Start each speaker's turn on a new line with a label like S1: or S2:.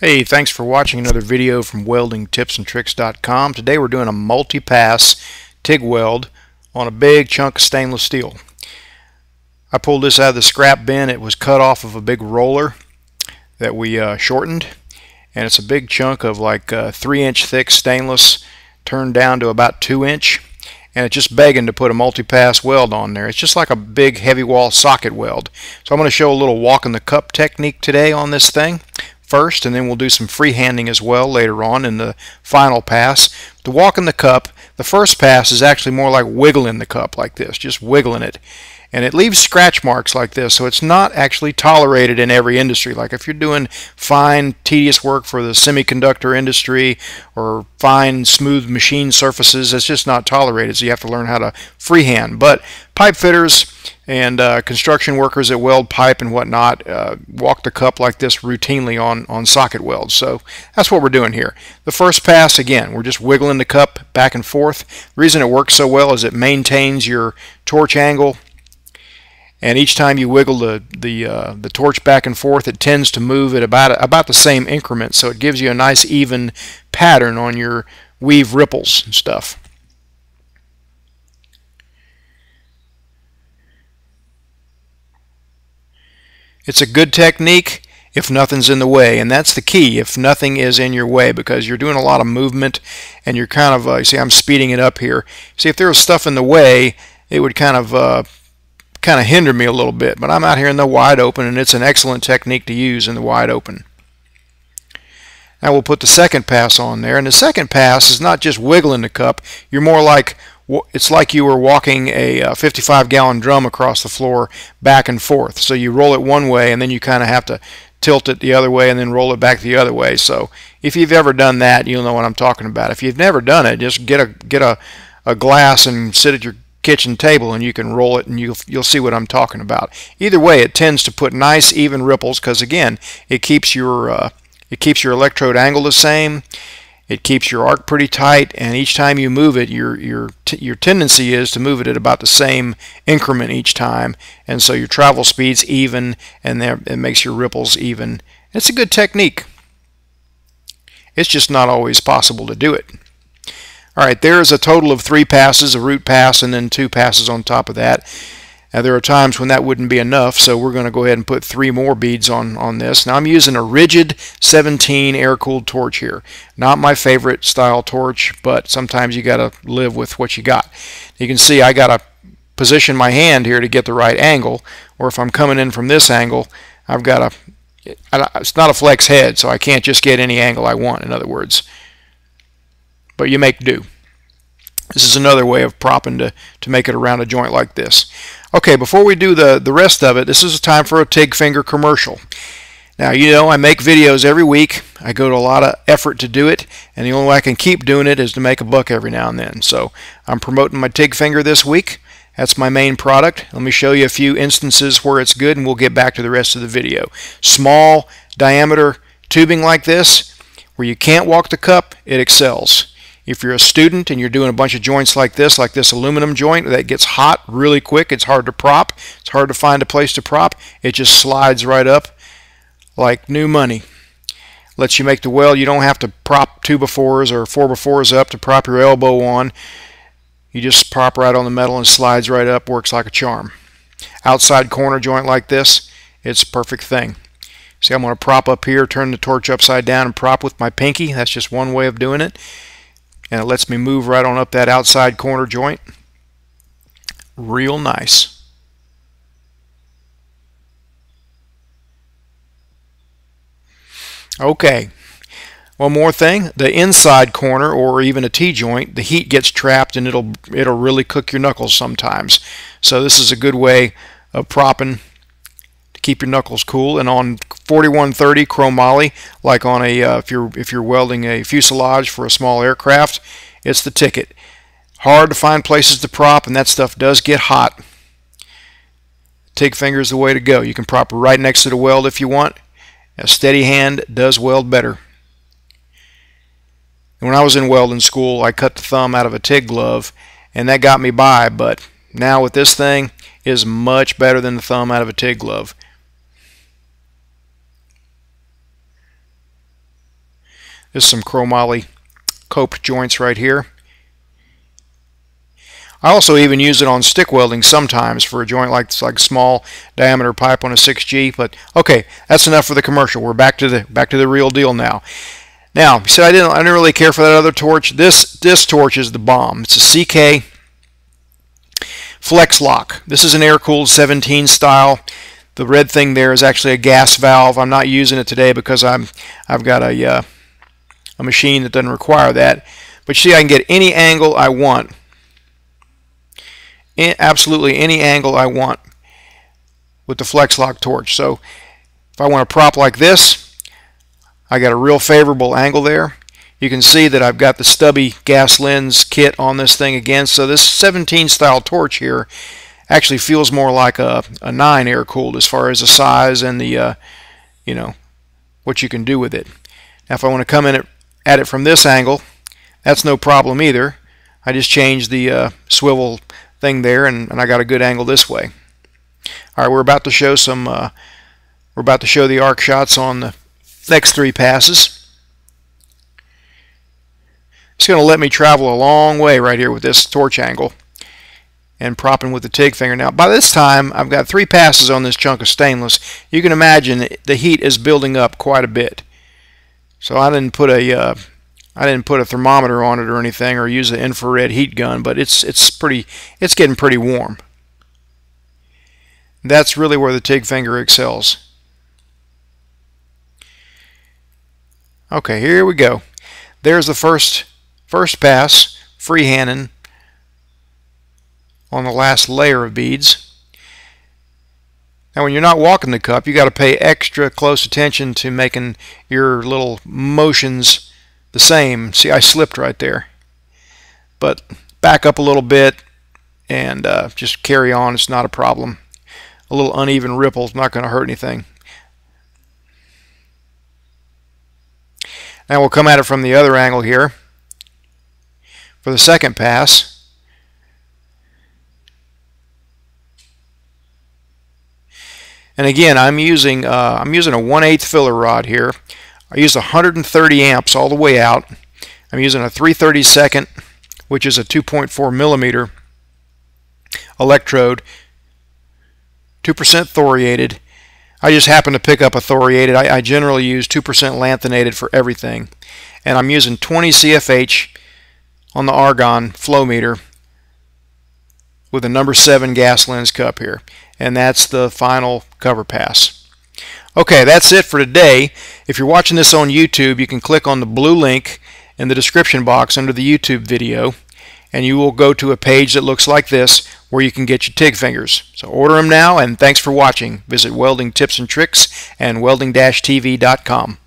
S1: Hey, thanks for watching another video from weldingtipsandtricks.com. Today we're doing a multi-pass TIG weld on a big chunk of stainless steel. I pulled this out of the scrap bin. It was cut off of a big roller that we shortened, and it's a big chunk of like 3-inch thick stainless turned down to about 2-inch, and it's just begging to put a multi-pass weld on there. It's just like a big heavy wall socket weld. So I'm going to show a little walk in the cup technique today on this thing first, and then we'll do some freehanding as well later on in the final pass. The walk in the cup, the first pass is actually more like wiggling the cup like this, just wiggling it. And it leaves scratch marks like this, so it's not actually tolerated in every industry. Like if you're doing fine, tedious work for the semiconductor industry or fine, smooth machine surfaces, it's just not tolerated, so you have to learn how to freehand. But pipe fitters and construction workers that weld pipe and whatnot walk the cup like this routinely on socket welds. So that's what we're doing here. The first pass, again, we're just wiggling the cup back and forth. The reason it works so well is it maintains your torch angle. And each time you wiggle the torch back and forth, it tends to move at about the same increment, so it gives you a nice even pattern on your weave ripples and stuff. It's a good technique if nothing's in the way, and that's the key, if nothing is in your way, because you're doing a lot of movement and you're kind of, you see I'm speeding it up here. See, if there was stuff in the way, it would kind of hinder me a little bit, but I'm out here in the wide open, and it's an excellent technique to use in the wide open. Now we'll put the second pass on there, and the second pass is not just wiggling the cup. You're more like, it's like you were walking a 55-gallon drum across the floor back and forth. So you roll it one way, and then you kind of have to tilt it the other way and then roll it back the other way. So if you've ever done that, you'll know what I'm talking about. If you've never done it, just get a glass and sit at your kitchen table and you can roll it, and you'll see what I'm talking about. Either way, it tends to put nice even ripples, because again, it keeps your electrode angle the same. It keeps your arc pretty tight, and each time you move it, your tendency is to move it at about the same increment each time, and so your travel speed's even, and it makes your ripples even. It's a good technique. It's just not always possible to do it. Alright, there's a total of 3 passes, a root pass, and then 2 passes on top of that. Now there are times when that wouldn't be enough, so we're going to go ahead and put 3 more beads on this. Now I'm using a rigid 17 air-cooled torch here. Not my favorite style torch, but sometimes you got to live with what you got. You can see I got to position my hand here to get the right angle, or if I'm coming in from this angle, I've got to, it's not a flex head, so I can't just get any angle I want, in other words. But you make do. This is another way of propping to make it around a joint like this. Okay, before we do the rest of it, this is a time for a TIG finger commercial. Now, you know, I make videos every week. I go to a lot of effort to do it, and the only way I can keep doing it is to make a buck every now and then. So I'm promoting my TIG finger this week. That's my main product. Let me show you a few instances where it's good, and we'll get back to the rest of the video. Small diameter tubing like this, where you can't walk the cup, it excels. If you're a student and you're doing a bunch of joints like this aluminum joint that gets hot really quick, it's hard to prop, it's hard to find a place to prop, it just slides right up like new money. Lets you make the weld. You don't have to prop 2x4s or 4x4s up to prop your elbow on. You just prop right on the metal and slides right up, works like a charm. Outside corner joint like this, it's a perfect thing. See, I'm going to prop up here, turn the torch upside down and prop with my pinky. That's just one way of doing it. And it lets me move right on up that outside corner joint. Real nice. Okay, one more thing. The inside corner, or even a T-joint, the heat gets trapped and it'll really cook your knuckles sometimes. So this is a good way of propping to keep your knuckles cool. And on 4130 chromoly, like on a if you're welding a fuselage for a small aircraft, it's the ticket. Hard to find places to prop, and that stuff does get hot. TIG finger is the way to go. You can prop right next to the weld if you want. A steady hand does weld better. And when I was in welding school, I cut the thumb out of a TIG glove, and that got me by, but now with this thing, it is much better than the thumb out of a TIG glove. There's some chromoly cope joints right here. I also even use it on stick welding sometimes for a joint like small diameter pipe on a 6G. But okay, that's enough for the commercial. We're back to the real deal now. Now, you said I didn't really care for that other torch. This torch is the bomb. It's a CK Flex Lock. This is an air-cooled 17 style. The red thing there is actually a gas valve. I'm not using it today because I've got a machine that doesn't require that. But see, I can get any angle I want. Absolutely any angle I want with the Flex Lock torch. So if I want a prop like this, I got a real favorable angle there. You can see that I've got the stubby gas lens kit on this thing again. So this 17 style torch here actually feels more like a 9 air cooled as far as the size and the you know, what you can do with it. Now if I want to come in at it from this angle, that's no problem either. I just changed the swivel thing there, and I got a good angle this way. All right, we're about to show the arc shots on the next 3 passes. It's going to let me travel a long way right here with this torch angle and propping with the TIG finger. Now, by this time, I've got 3 passes on this chunk of stainless. You can imagine the heat is building up quite a bit. So I didn't put a thermometer on it or anything, or use an infrared heat gun, but it's getting pretty warm. That's really where the TIG finger excels. Okay, here we go. There's the first pass, freehanding on the last layer of beads. Now when you're not walking the cup, you got to pay extra close attention to making your little motions the same. See, I slipped right there. But back up a little bit and just carry on. It's not a problem. A little uneven ripple is not going to hurt anything. Now we'll come at it from the other angle here for the second pass. And again, I'm using a 1/8 filler rod here. I use 130 amps all the way out. I'm using a 3/32, which is a 2.4 millimeter electrode, 2% thoriated. I just happen to pick up a thoriated. I generally use 2% lanthanated for everything. And I'm using 20 CFH on the argon flow meter with a number 7 gas lens cup here. And that's the final cover pass. Okay, that's it for today. If you're watching this on YouTube, you can click on the blue link in the description box under the YouTube video, and you will go to a page that looks like this where you can get your TIG fingers. So order them now, and thanks for watching. Visit Welding Tips and Tricks and welding-tv.com.